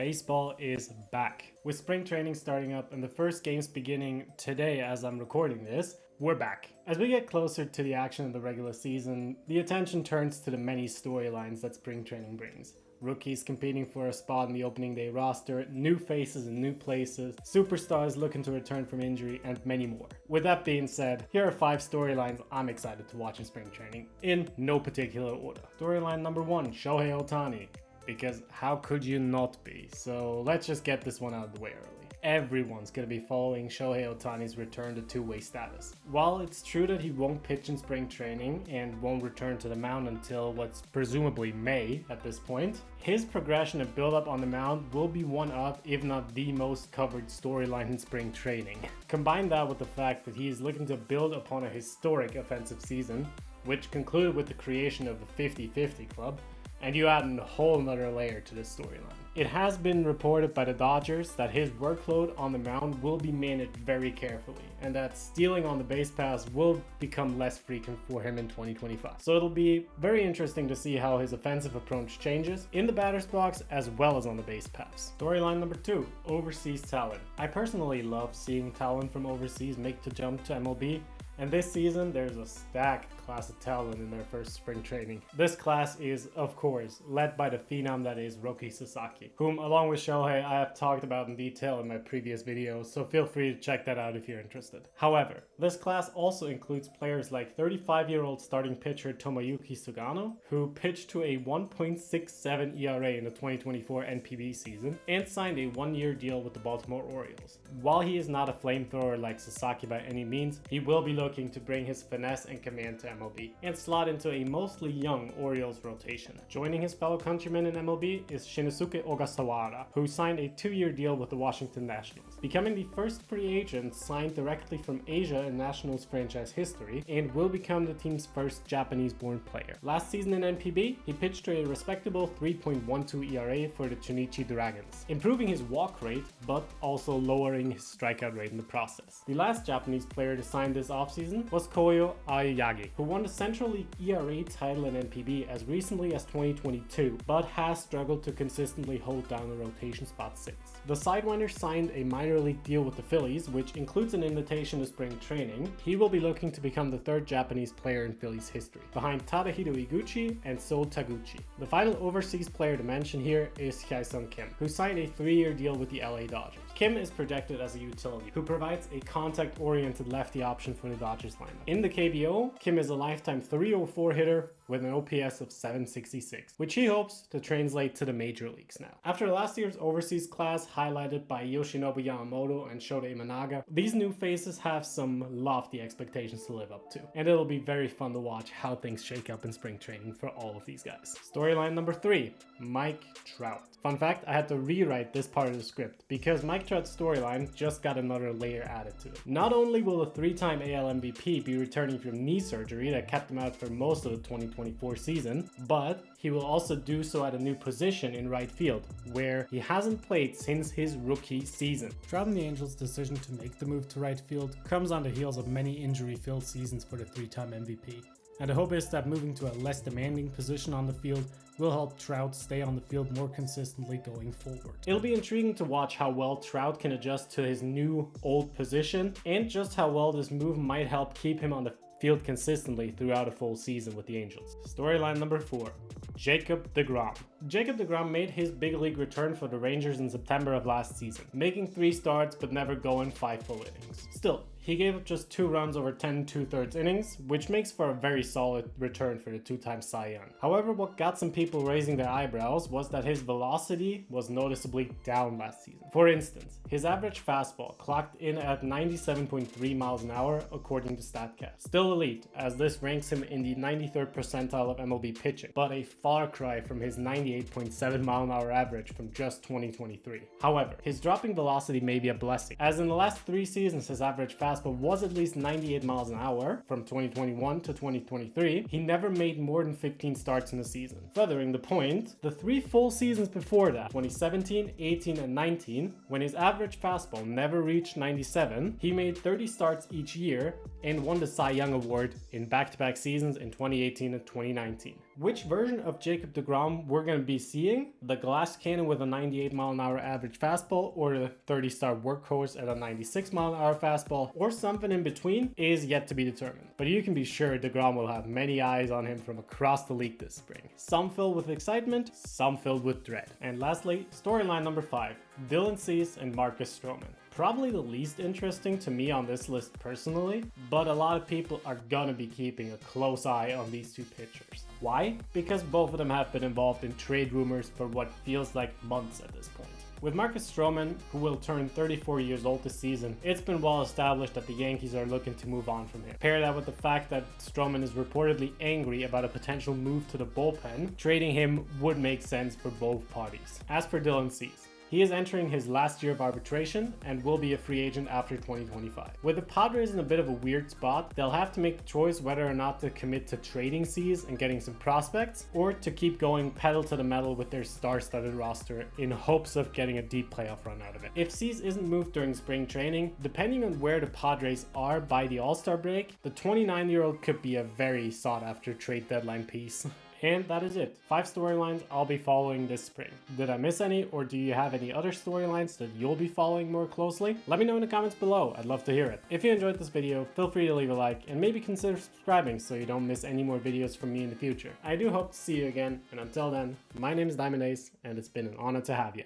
Baseball is back. With spring training starting up and the first games beginning today as I'm recording this, we're back. As we get closer to the action of the regular season, the attention turns to the many storylines that spring training brings. Rookies competing for a spot in the opening day roster, new faces in new places, superstars looking to return from injury, and many more. With that being said, here are 5 storylines I'm excited to watch in spring training, in no particular order. Storyline number 1, Shohei Ohtani. Because how could you not be? So let's just get this one out of the way early. Everyone's going to be following Shohei Ohtani's return to two-way status. While it's true that he won't pitch in spring training and won't return to the mound until what's presumably May at this point, his progression and build-up on the mound will be one of, if not the most covered storyline in spring training. Combine that with the fact that he is looking to build upon a historic offensive season, which concluded with the creation of the 50-50 club, and you add a whole nother layer to this storyline. It has been reported by the Dodgers that his workload on the mound will be managed very carefully, and that stealing on the base paths will become less frequent for him in 2025. So it'll be very interesting to see how his offensive approach changes in the batter's box as well as on the base paths. Storyline number 2, overseas talent. I personally love seeing talent from overseas make the jump to MLB. And this season, there's a stacked class of talent in their first spring training. This class is, of course, led by the phenom that is Roki Sasaki, whom, along with Shohei, I have talked about in detail in my previous videos, so feel free to check that out if you're interested. However, this class also includes players like 35-year-old starting pitcher Tomoyuki Sugano, who pitched to a 1.67 ERA in the 2024 NPB season, and signed a one-year deal with the Baltimore Orioles. While he is not a flamethrower like Sasaki by any means, he will be looking to bring his finesse and command to MLB and slot into a mostly young Orioles rotation. Joining his fellow countrymen in MLB is Shinosuke Ogasawara, who signed a 2-year deal with the Washington Nationals, becoming the first free agent signed directly from Asia in Nationals franchise history, and will become the team's first Japanese-born player. Last season in NPB, he pitched to a respectable 3.12 ERA for the Chunichi Dragons, improving his walk rate, but also lowering his strikeout rate in the process. The last Japanese player to sign this offseason was Koyo Aoyagi, who won the Central League ERA title in NPB as recently as 2022, but has struggled to consistently hold down a rotation spot since. The Sidewinder signed a minor league deal with the Phillies, which includes an invitation to spring training. He will be looking to become the 3rd Japanese player in Phillies history, behind Tadahiro Iguchi and So Taguchi. The final overseas player to mention here is Hyesung Kim, who signed a 3-year deal with the LA Dodgers. Kim is projected as a utility, who provides a contact-oriented lefty option for the Dodgers lineup. In the KBO, Kim is a lifetime .304 hitter with an OPS of 766, which he hopes to translate to the major leagues now. After last year's overseas class, highlighted by Yoshinobu Yamamoto and Shota Imanaga, these new faces have some lofty expectations to live up to, and it'll be very fun to watch how things shake up in spring training for all of these guys. Storyline number 3, Mike Trout. Fun fact, I had to rewrite this part of the script because Mike Trout's storyline just got another layer added to it. Not only will the 3-time AL MVP be returning from knee surgery that kept him out for most of the 2024 season, but he will also do so at a new position in right field, where he hasn't played since his rookie season. Trout and the Angels' decision to make the move to right field comes on the heels of many injury-filled seasons for the 3-time MVP. And the hope is that moving to a less demanding position on the field will help Trout stay on the field more consistently going forward. It'll be intriguing to watch how well Trout can adjust to his new old position, and just how well this move might help keep him on the field consistently throughout a full season with the Angels. Storyline number 4, Jacob deGrom. Jacob deGrom made his big league return for the Rangers in September of last season, making 3 starts but never going 5 full innings. Still, he gave up just 2 runs over 10 2/3 innings, which makes for a very solid return for the 2-time Cy Young. However, what got some people raising their eyebrows was that his velocity was noticeably down last season. For instance, his average fastball clocked in at 97.3 miles an hour according to StatCast. Still elite, as this ranks him in the 93rd percentile of MLB pitching, but a far cry from his 98.7 mile an hour average from just 2023. However, his dropping velocity may be a blessing, as in the last 3 seasons his average fastball was at least 98 miles an hour from 2021 to 2023. He never made more than 15 starts in a season. Furthering the point, the 3 full seasons before that, 2017, 18, and 19, when his average fastball never reached 97, he made 30 starts each year and won the Cy Young Award in back-to-back seasons in 2018 and 2019. Which version of Jacob deGrom we're going to be seeing, the glass cannon with a 98-mile-an-hour average fastball, or the 30-star workhorse at a 96-mile-an-hour fastball, or something in between, is yet to be determined. But you can be sure deGrom will have many eyes on him from across the league this spring. Some filled with excitement, some filled with dread. And lastly, storyline number 5, Dylan Cease and Marcus Stroman. Probably the least interesting to me on this list personally, but a lot of people are gonna be keeping a close eye on these two pitchers. Why? Because both of them have been involved in trade rumors for what feels like months at this point. With Marcus Stroman, who will turn 34 years old this season, it's been well established that the Yankees are looking to move on from him. Pair that with the fact that Stroman is reportedly angry about a potential move to the bullpen, trading him would make sense for both parties. As for Dylan Cease, he is entering his last year of arbitration and will be a free agent after 2025. With the Padres in a bit of a weird spot, they'll have to make the choice whether or not to commit to trading Cease and getting some prospects, or to keep going pedal to the metal with their star-studded roster in hopes of getting a deep playoff run out of it. If Cease isn't moved during spring training, depending on where the Padres are by the All-Star break, the 29-year-old could be a very sought-after trade deadline piece. And that is it. 5 storylines I'll be following this spring. Did I miss any, or do you have any other storylines that you'll be following more closely? Let me know in the comments below, I'd love to hear it. If you enjoyed this video, feel free to leave a like and maybe consider subscribing so you don't miss any more videos from me in the future. I do hope to see you again, and until then, my name is Diamond Ace, and it's been an honor to have you.